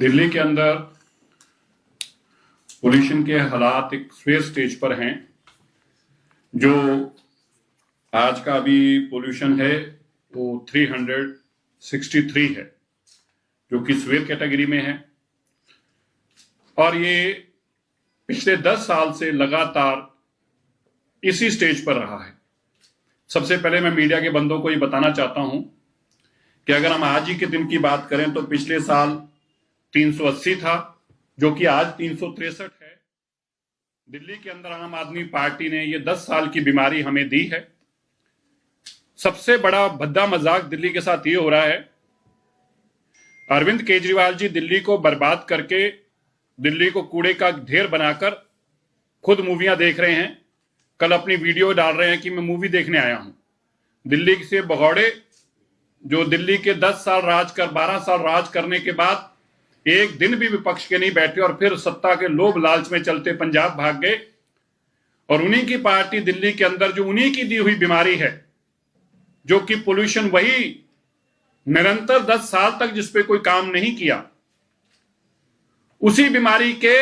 दिल्ली के अंदर पोल्यूशन के हालात एक फेयर स्टेज पर हैं। जो आज का अभी पोल्यूशन है वो 363 है, जो कि सीवियर कैटेगरी में है, और ये पिछले 10 साल से लगातार इसी स्टेज पर रहा है। सबसे पहले मैं मीडिया के बंदों को ये बताना चाहता हूं कि अगर हम आज ही के दिन की बात करें तो पिछले साल 380 था, जो कि आज 363 है। दिल्ली के अंदर आम आदमी पार्टी ने ये 10 साल की बीमारी हमें दी है। सबसे बड़ा भद्दा मजाक दिल्ली के साथ ये हो रहा है, अरविंद केजरीवाल जी दिल्ली को बर्बाद करके, दिल्ली को कूड़े का ढेर बनाकर खुद मूवियां देख रहे हैं। कल अपनी वीडियो डाल रहे हैं कि मैं मूवी देखने आया हूं। दिल्ली से भगौड़े जो दिल्ली के 10 साल राज कर 12 साल राज करने के बाद एक दिन भी विपक्ष के नहीं बैठे और फिर सत्ता के लोभ लालच में चलते पंजाब भाग गए। और उन्हीं की पार्टी दिल्ली के अंदर जो उन्हीं की दी हुई बीमारी है, जो कि पोल्यूशन, वही निरंतर 10 साल तक जिस पे कोई काम नहीं किया, उसी बीमारी के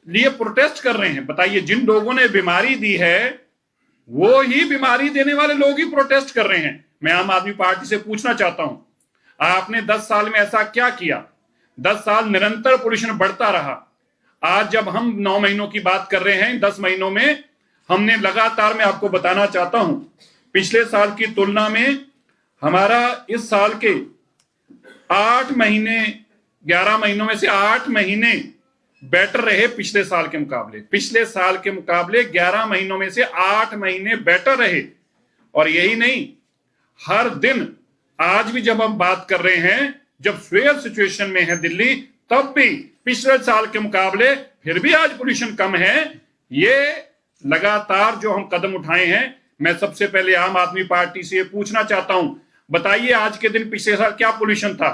लिए प्रोटेस्ट कर रहे हैं। बताइए, जिन लोगों ने बीमारी दी है वो ही बीमारी देने वाले लोग ही प्रोटेस्ट कर रहे हैं। मैं आम आदमी पार्टी से पूछना चाहता हूं, आपने 10 साल में ऐसा क्या किया? 10 साल निरंतर पोल्यूशन बढ़ता रहा। आज जब हम 9 महीनों की बात कर रहे हैं, 10 महीनों में हमने लगातार, मैं आपको बताना चाहता हूं, पिछले साल की तुलना में हमारा इस साल के 8 महीने, 11 महीनों में से 8 महीने बेटर रहे पिछले साल के मुकाबले। पिछले साल के मुकाबले 11 महीनों में से 8 महीने बेटर रहे। और यही नहीं, हर दिन, आज भी जब हम बात कर रहे हैं, जब फेयर सिचुएशन में है दिल्ली, तब भी पिछले साल के मुकाबले फिर भी आज पोल्यूशन कम है। ये लगातार जो हम कदम उठाए हैं, मैं सबसे पहले आम आदमी पार्टी से पूछना चाहता हूं, बताइए आज के दिन पिछले साल क्या पोल्यूशन था?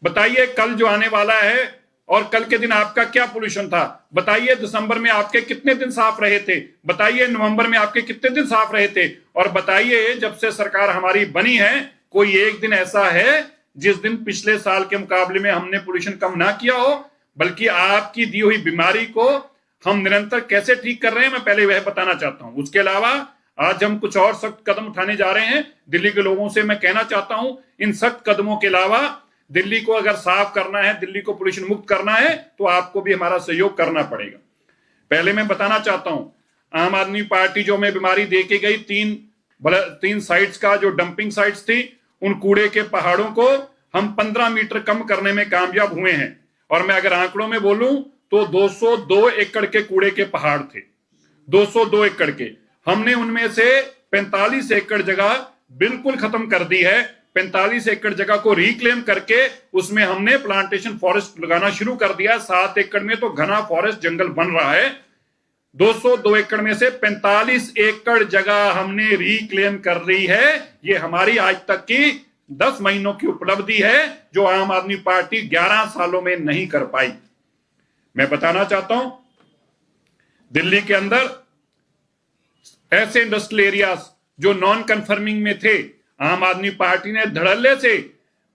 बताइए कल जो आने वाला है और कल के दिन आपका क्या पोल्यूशन था? बताइए दिसंबर में आपके कितने दिन साफ रहे थे? बताइए नवंबर में आपके कितने दिन साफ रहे थे? और बताइए जब से सरकार हमारी बनी है, कोई एक दिन ऐसा है जिस दिन पिछले साल के मुकाबले में हमने पोल्यूशन कम ना किया हो? बल्कि आपकी दी हुई बीमारी को हम निरंतर कैसे ठीक कर रहे हैं, मैं पहले वह बताना चाहता हूं। उसके अलावा आज हम कुछ और सख्त कदम उठाने जा रहे हैं। दिल्ली के लोगों से मैं कहना चाहता हूं, इन सख्त कदमों के अलावा दिल्ली को अगर साफ करना है, दिल्ली को पोल्यूशन मुक्त करना है, तो आपको भी हमारा सहयोग करना पड़ेगा। पहले मैं बताना चाहता हूं, आम आदमी पार्टी जो हमें बीमारी दे के गई, 3 साइट्स का जो डंपिंग साइट्स थी, उन कूड़े के पहाड़ों को हम 15 मीटर कम करने में कामयाब हुए हैं। और मैं अगर आंकड़ों में बोलूं तो 202 एकड़ के कूड़े के पहाड़ थे, 202 एकड़ के। हमने उनमें से 45 एकड़ जगह बिल्कुल खत्म कर दी है। 45 एकड़ जगह को रिक्लेम करके उसमें हमने प्लांटेशन फॉरेस्ट लगाना शुरू कर दिया। 7 एकड़ में तो घना फॉरेस्ट जंगल बन रहा है। 202 एकड़ में से 45 एकड़ जगह हमने रिक्लेम कर ली है। ये हमारी आज तक की 10 महीनों की उपलब्धि है, जो आम आदमी पार्टी 11 सालों में नहीं कर पाई। मैं बताना चाहता हूं, दिल्ली के अंदर ऐसे इंडस्ट्रियल एरियाज जो नॉन कन्फर्मिंग में थे, आम आदमी पार्टी ने धड़ल्ले से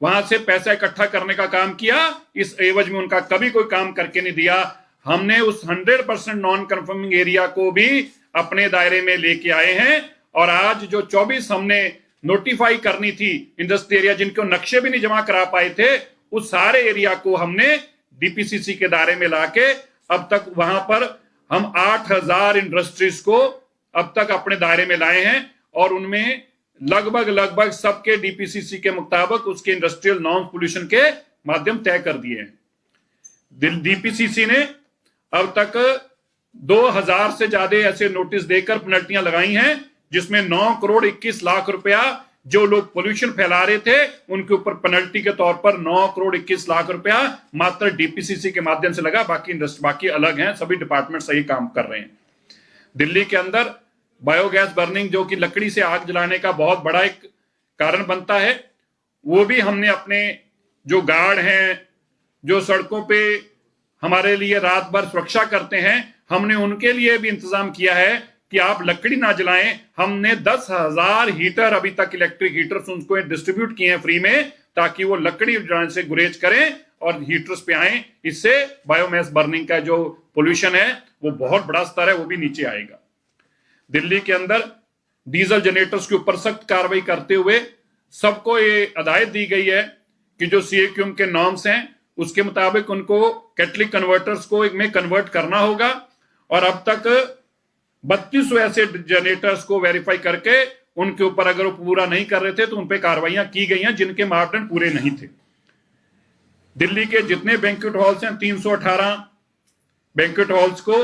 वहां से पैसा इकट्ठा करने का काम किया। इस एवज में उनका कभी कोई काम करके नहीं दिया। हमने उस 100% नॉन कन्फर्मिंग एरिया को भी अपने दायरे में लेके आए हैं। और आज जो 24 हमने नोटिफाई करनी थी इंडस्ट्रियल एरिया, जिनको नक्शे भी नहीं जमा करा पाए थे, उस सारे एरिया को हमने डीपीसीसी के दायरे में लाके अब तक वहां पर हम 8000 इंडस्ट्रीज को अब तक अपने दायरे में लाए हैं। और उनमें लगभग सबके डीपीसीसी के मुताबिक उसके इंडस्ट्रियल नॉन पोल्यूशन के माध्यम तय कर दिए हैं। डीपीसीसी ने अब तक 2000 से ज्यादा ऐसे नोटिस देकर पेनल्टियां लगाई हैं, जिसमें 9 करोड़ 21 लाख रुपया जो लोग पोल्यूशन फैला रहे थे उनके ऊपर पेनल्टी के तौर पर 9 करोड़ 21 लाख रुपया मात्र डीपीसीसी के माध्यम से लगा। बाकी अलग हैं, सभी डिपार्टमेंट सही काम कर रहे हैं। दिल्ली के अंदर बायोगैस बर्निंग, जो कि लकड़ी से आग जलाने का बहुत बड़ा एक कारण बनता है, वो भी हमने अपने जो गार्ड हैं, जो सड़कों पे हमारे लिए रात भर सुरक्षा करते हैं, हमने उनके लिए भी इंतजाम किया है कि आप लकड़ी ना जलाएं। हमने 10,000 हीटर अभी तक, इलेक्ट्रिक हीटर्स, उनको डिस्ट्रीब्यूट किए हैं फ्री में, ताकि वो लकड़ी जलाने से गुरेज करें और हीटर्स पे आए। इससे बायोमास बर्निंग का जो पोल्यूशन है वो बहुत बड़ा स्तर है, वो भी नीचे आएगा। दिल्ली के अंदर डीजल जनरेटर्स के ऊपर सख्त कार्रवाई करते हुए सबको ये हिदायत दी गई है कि जो सीएक्यूएम के नॉर्म्स हैं उसके मुताबिक उनको कैटलिक कन्वर्टर्स को में कन्वर्ट करना होगा। और अब तक 3200 ऐसे जनरेटर्स को वेरीफाई करके उनके ऊपर अगर वो पूरा नहीं कर रहे थे तो उन पे कार्रवाइयां की गई हैं जिनके मापदंड पूरे नहीं थे। दिल्ली के जितने बैंक्वेट हॉल्स हैं 318 बैंक्वेट हॉल्स को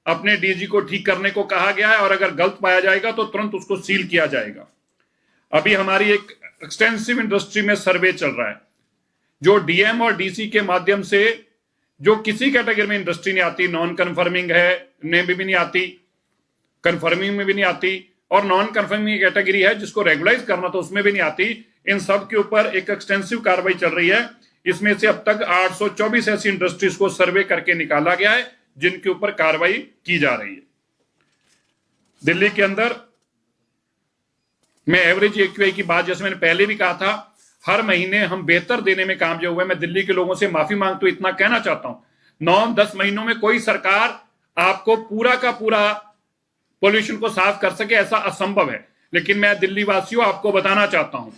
अपने डीजी को ठीक करने को कहा गया है और अगर गलत पाया जाएगा तो तुरंत उसको सील किया जाएगा। अभी हमारी एक एक्सटेंसिव इंडस्ट्री में सर्वे चल रहा है जो डीएम और डीसी के माध्यम से जो किसी कैटेगरी में इंडस्ट्री नहीं आती, नॉन कन्फर्मिंग है में भी नहीं आती, कन्फर्मिंग में भी नहीं आती और नॉन कन्फर्मिंग कैटेगरी है जिसको रेगुलाइज करना तो उसमें भी नहीं आती, इन सब के ऊपर एक एक्सटेंसिव कार्रवाई चल रही है। इसमें से अब तक 824 ऐसी इंडस्ट्रीज को सर्वे करके निकाला गया है जिनके ऊपर कार्रवाई की जा रही है। दिल्ली के अंदर मैं एवरेज एक्यूआई की बात जैसे मैंने पहले भी कहा था, हर महीने हम बेहतर देने में कामयाब हुए। मैं दिल्ली के लोगों से माफी मांगता हूं, इतना कहना चाहता हूं 9-10 महीनों में कोई सरकार आपको पूरा का पूरा पोल्यूशन को साफ कर सके ऐसा असंभव है। लेकिन मैं दिल्ली वासियों आपको बताना चाहता हूं,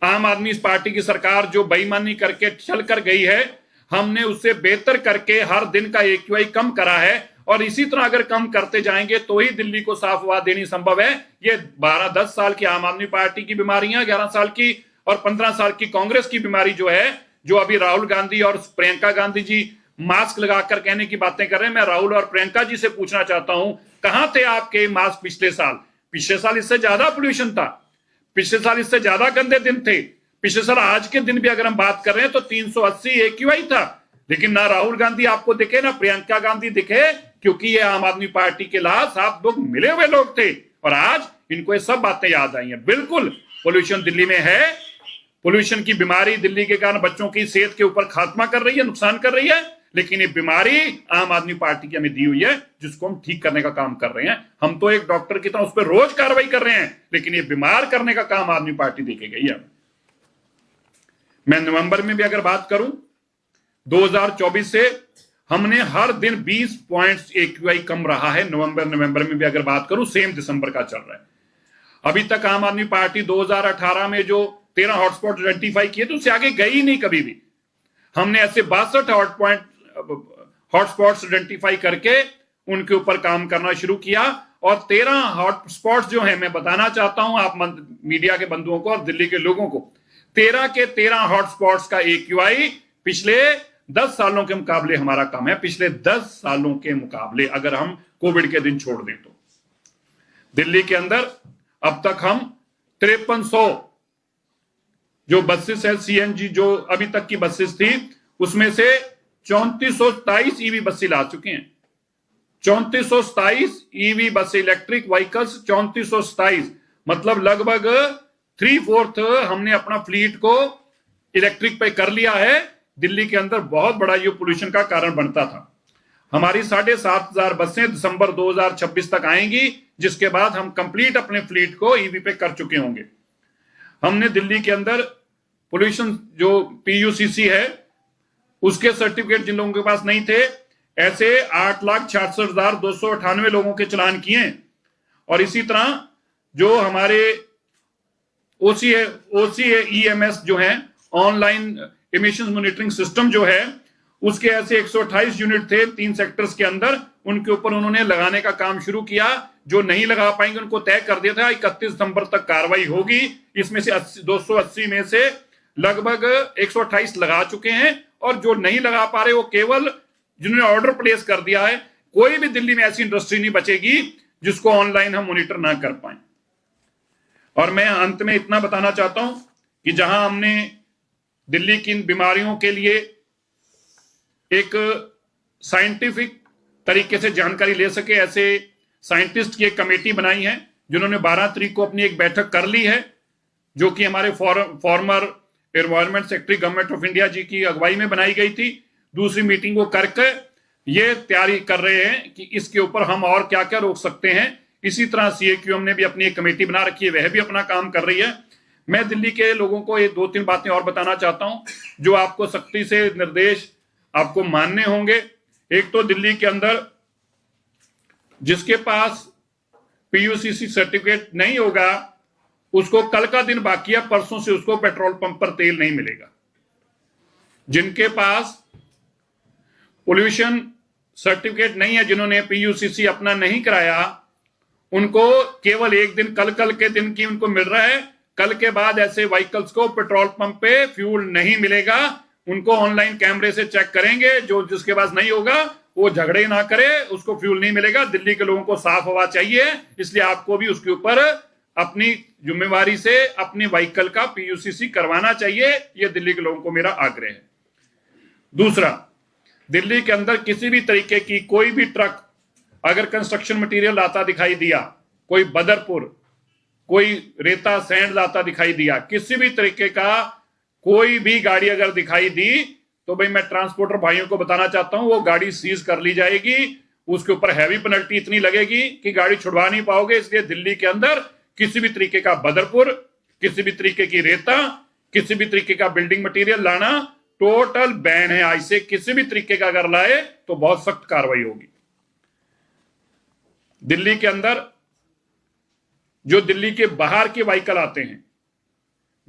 आम आदमी पार्टी की सरकार जो बेईमानी करके चल कर गई है, हमने उससे बेहतर करके हर दिन का एक्यूआई कम करा है और इसी तरह अगर कम करते जाएंगे तो ही दिल्ली को साफ हवा देनी संभव है। ये 12-10 साल की आम आदमी पार्टी की बीमारियां, 11 साल की और 15 साल की कांग्रेस की बीमारी जो है, जो अभी राहुल गांधी और प्रियंका गांधी जी मास्क लगाकर कहने की बातें कर रहे हैं। मैं राहुल और प्रियंका जी से पूछना चाहता हूं, कहां थे आपके मास्क पिछले साल? पिछले साल इससे ज्यादा पोल्यूशन था, पिछले साल इससे ज्यादा गंदे दिन थे। पिछले साल आज के दिन भी अगर हम बात कर रहे हैं तो 380 एक्यूआई था, लेकिन ना राहुल गांधी आपको दिखे ना प्रियंका गांधी दिखे, क्योंकि ये आम आदमी पार्टी के लाभ आप लोग मिले हुए लोग थे और आज इनको ये सब बातें याद आई हैं। बिल्कुल पोल्यूशन दिल्ली में है, पोल्यूशन की बीमारी दिल्ली के कारण बच्चों की सेहत के ऊपर खात्मा कर रही है, नुकसान कर रही है, लेकिन ये बीमारी आम आदमी पार्टी की हमें दी हुई है जिसको हम ठीक करने का काम कर रहे हैं। हम तो एक डॉक्टर की तरह उस पर रोज कार्रवाई कर रहे हैं, लेकिन ये बीमार करने का काम आदमी पार्टी देके गई है। मैं नवंबर में भी अगर बात करूं 2024 से हमने हर दिन 20 पॉइंट्स एक्यूआई कम रहा है। नवंबर में भी अगर बात करूं, सेम दिसंबर का चल रहा है। अभी तक आम आदमी पार्टी 2018 में जो 13 हॉटस्पॉट आइडेंटिफाई किए तो उससे आगे गई नहीं कभी भी। हमने ऐसे 62 हॉटस्पॉट्स आइडेंटिफाई करके उनके ऊपर काम करना शुरू किया और 13 हॉटस्पॉट्स जो हैं, मैं बताना चाहता हूं आप मीडिया के बंधुओं को और दिल्ली के लोगों को, 13 के 13 हॉटस्पॉट्स का एक्यूआई पिछले 10 सालों के मुकाबले हमारा कम है। पिछले 10 सालों के मुकाबले अगर हम कोविड के दिन छोड़ दें तो दिल्ली के अंदर अब तक हम 5300 जो बसेस है सीएनजी, जो अभी तक की बसेस थी उसमें से 3427 ईवी बसें ला चुके हैं। 3427 ईवी बस इलेक्ट्रिक व्हीकल्स, 3427 मतलब लगभग 3/4 हमने अपना फ्लीट को इलेक्ट्रिक पे कर लिया है। दिल्ली के अंदर बहुत बड़ा ये पोल्यूशन का कारण बनता था। हमारी 7500 बसें दिसंबर 2026 तक आएंगी, जिसके बाद हम कंप्लीट अपने फ्लीट को ईवी पे कर चुके होंगे। हमने दिल्ली के अंदर पोल्यूशन जो पीयूसीसी है उसके सर्टिफिकेट जिन लोगों के पास नहीं थे, ऐसे 8,66,298 लोगों के चालान किए। और इसी तरह जो हमारे OCEMS जो है, ऑनलाइन एमिशन मॉनिटरिंग सिस्टम जो है, उसके ऐसे 128 यूनिट थे 3 सेक्टर्स के अंदर, उनके ऊपर उन्होंने लगाने का काम शुरू किया। जो नहीं लगा पाएंगे उनको तय कर दिया था 31 दिसंबर तक कार्रवाई होगी। इसमें से 280 में से लगभग 128 लगा चुके हैं और जो नहीं लगा पा रहे वो केवल जिन्होंने ऑर्डर प्लेस कर दिया है। कोई भी दिल्ली में ऐसी इंडस्ट्री नहीं बचेगी जिसको ऑनलाइन हम मॉनिटर ना कर पाए। और मैं अंत में इतना बताना चाहता हूं कि जहां हमने दिल्ली की इन बीमारियों के लिए एक साइंटिफिक तरीके से जानकारी ले सके, ऐसे साइंटिस्ट की एक कमेटी बनाई है जिन्होंने 12 तारीख को अपनी एक बैठक कर ली है, जो कि हमारे former environment secretary government of India ji की अगुवाई में बनाई गई थी। दूसरी मीटिंग को करके ये तैयारी कर रहे हैं कि इसके ऊपर हम और क्या क्या रोक सकते हैं। इसी तरह सीएक्यूएम ने भी अपनी एक कमेटी बना रखी है, वह भी अपना काम कर रही है। मैं दिल्ली के लोगों को ये 2-3 बातें और बताना चाहता हूं जो आपको सख्ती से निर्देश आपको मानने होंगे। एक तो दिल्ली के अंदर जिसके पास पीयूसीसी सर्टिफिकेट नहीं होगा उसको कल का दिन बाकी है, परसों से उसको पेट्रोल पंप पर तेल नहीं मिलेगा। जिनके पास पोल्यूशन सर्टिफिकेट नहीं है, जिन्होंने पीयूसीसी अपना नहीं कराया, उनको केवल एक दिन कल के दिन की उनको मिल रहा है। कल के बाद ऐसे व्हीकल्स को पेट्रोल पंप पे फ्यूल नहीं मिलेगा। उनको ऑनलाइन कैमरे से चेक करेंगे, जो जिसके पास नहीं होगा वो झगड़े ना करे, उसको फ्यूल नहीं मिलेगा। दिल्ली के लोगों को साफ हवा चाहिए, इसलिए आपको भी उसके ऊपर अपनी जिम्मेवारी से अपनी व्हीकल का पीयूसीसी करवाना चाहिए। यह दिल्ली के लोगों को मेरा आग्रह है। दूसरा, दिल्ली के अंदर किसी भी तरीके की कोई भी ट्रक अगर कंस्ट्रक्शन मटेरियल लाता दिखाई दिया, कोई बदरपुर, कोई रेता सैंड लाता दिखाई दिया, किसी भी तरीके का कोई भी गाड़ी अगर दिखाई दी, तो भाई मैं ट्रांसपोर्टर भाइयों को बताना चाहता हूं, वो गाड़ी सीज कर ली जाएगी। उसके ऊपर हैवी पेनल्टी इतनी लगेगी कि गाड़ी छुड़वा नहीं पाओगे। इसलिए दिल्ली के अंदर किसी भी तरीके का बदरपुर, किसी भी तरीके की रेता, किसी भी तरीके का बिल्डिंग मटेरियल लाना टोटल बैन है। आज से किसी भी तरीके का अगर लाए तो बहुत सख्त कार्रवाई होगी। दिल्ली के अंदर जो दिल्ली के बाहर के व्हीकल आते हैं,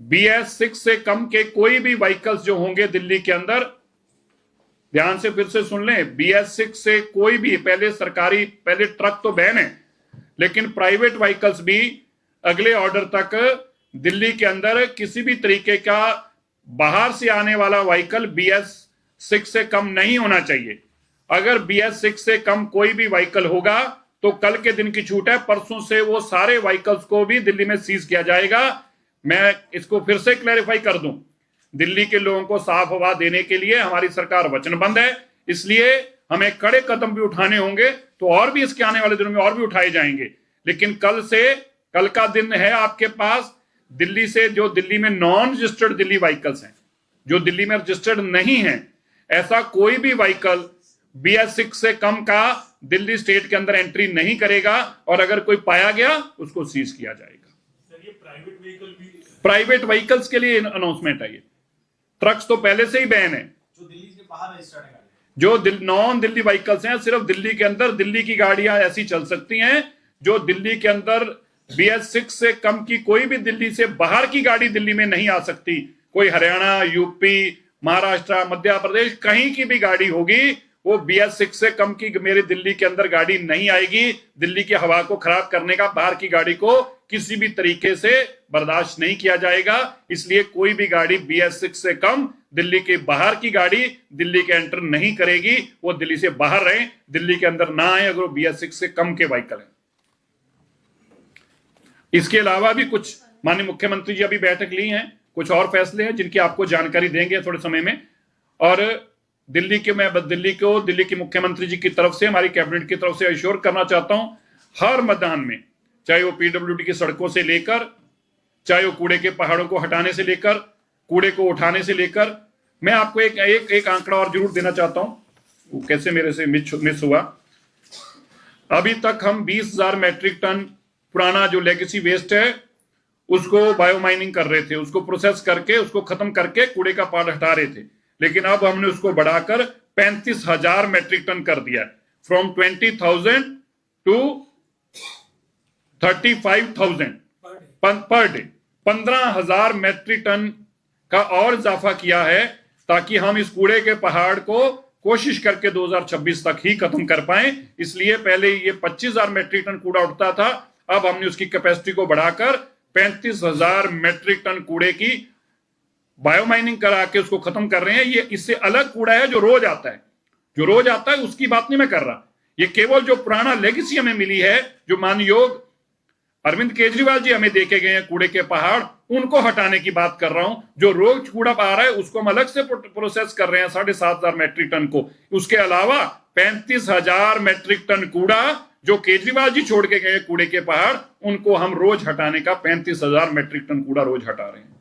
BS6 से कम के कोई भी व्हीकल्स जो होंगे दिल्ली के अंदर, ध्यान से फिर से सुन लें, BS6 से कोई भी, पहले ट्रक तो बैन है, लेकिन प्राइवेट व्हीकल्स भी अगले ऑर्डर तक दिल्ली के अंदर किसी भी तरीके का बाहर से आने वाला व्हीकल BS6 से कम नहीं होना चाहिए। अगर BS6 से कम कोई भी व्हीकल होगा तो कल के दिन की छूट है, परसों से वो सारे व्हीकल्स को भी दिल्ली में सीज किया जाएगा। मैं इसको फिर से क्लैरिफाई कर दूं, दिल्ली के लोगों को साफ हवा देने के लिए हमारी सरकार वचनबद्ध है, इसलिए हमें कड़े कदम भी उठाने होंगे, तो और भी इसके आने वाले दिनों में और भी उठाए जाएंगे। लेकिन कल का दिन है आपके पास, दिल्ली से जो दिल्ली में नॉन रजिस्टर्ड दिल्ली व्हीकल्स हैं, जो दिल्ली में रजिस्टर्ड नहीं है, ऐसा कोई भी व्हीकल BS6 से कम का दिल्ली स्टेट के अंदर एंट्री नहीं करेगा, और अगर कोई पाया गया उसको सीज किया जाएगा। प्राइवेट व्हीकल्स के लिए अनाउंसमेंट है ये। ट्रक्स तो पहले से ही बैन है। जो दिल्ली के बाहर रजिस्टर्ड है, जो नॉन दिल्ली व्हीकल्स हैं, सिर्फ दिल्ली के अंदर दिल्ली की गाड़ियां ऐसी चल सकती हैं। जो दिल्ली के अंदर BS6 से कम की कोई भी दिल्ली से बाहर की गाड़ी दिल्ली में नहीं आ सकती। कोई हरियाणा, यूपी, महाराष्ट्र, मध्य प्रदेश, कहीं की भी गाड़ी होगी, वो BS6 से कम की मेरे दिल्ली के अंदर गाड़ी नहीं आएगी। दिल्ली की हवा को खराब करने का बाहर की गाड़ी को किसी भी तरीके से बर्दाश्त नहीं किया जाएगा। इसलिए कोई भी गाड़ी BS6 से कम दिल्ली के बाहर की गाड़ी दिल्ली के एंटर नहीं करेगी। वो दिल्ली से बाहर रहे, दिल्ली के अंदर ना आए अगर वो BS6 से कम के व्हीकल है। इसके अलावा भी कुछ माननीय मुख्यमंत्री जी अभी बैठक ली हैं, कुछ और फैसले हैं जिनकी आपको जानकारी देंगे थोड़े समय में। और दिल्ली की मुख्यमंत्री जी की तरफ से, हमारी कैबिनेट की तरफ से एश्योर करना चाहता हूं, हर मैदान में, चाहे वो PWD की सड़कों से लेकर, चाहे वो कूड़े के पहाड़ों को हटाने से लेकर, कूड़े को उठाने से लेकर, मैं आपको एक आंकड़ा और जरूर देना चाहता हूं, वो कैसे मेरे से मिस हुआ। अभी तक हम 20,000 मैट्रिक टन पुराना जो लेगेसी वेस्ट है उसको बायोमाइनिंग कर रहे थे, उसको प्रोसेस करके, उसको खत्म करके कूड़े का पहाड़ हटा रहे थे। लेकिन अब हमने उसको बढ़ाकर 35,000 मैट्रिक टन कर दिया, from 20,000 to 35,000 per day. 15,000 matric ton का और इजाफा किया है, ताकि हम इस कूड़े के पहाड़ को कोशिश करके 2026 तक ही खत्म कर पाए। इसलिए पहले ये 25,000 मैट्रिक टन कूड़ा उठता था, अब हमने उसकी कैपेसिटी को बढ़ाकर 35,000 मैट्रिक टन कूड़े की बायोमाइनिंग करा के उसको खत्म कर रहे हैं। ये इससे अलग कूड़ा है जो रोज आता है, उसकी बात नहीं मैं कर रहा। ये केवल जो पुराना लेगेसी हमें मिली है, जो मानयोग अरविंद केजरीवाल जी हमें देके गए हैं कूड़े के पहाड़, उनको हटाने की बात कर रहा हूं। जो रोज कूड़ा आ रहा है उसको हम अलग से प्रोसेस कर रहे हैं 7,500 मैट्रिक टन को। उसके अलावा 35,000 मैट्रिक टन कूड़ा जो केजरीवाल जी छोड़ के गए कूड़े के पहाड़, उनको हम रोज हटाने का 35,000 मैट्रिक टन कूड़ा रोज हटा रहे हैं।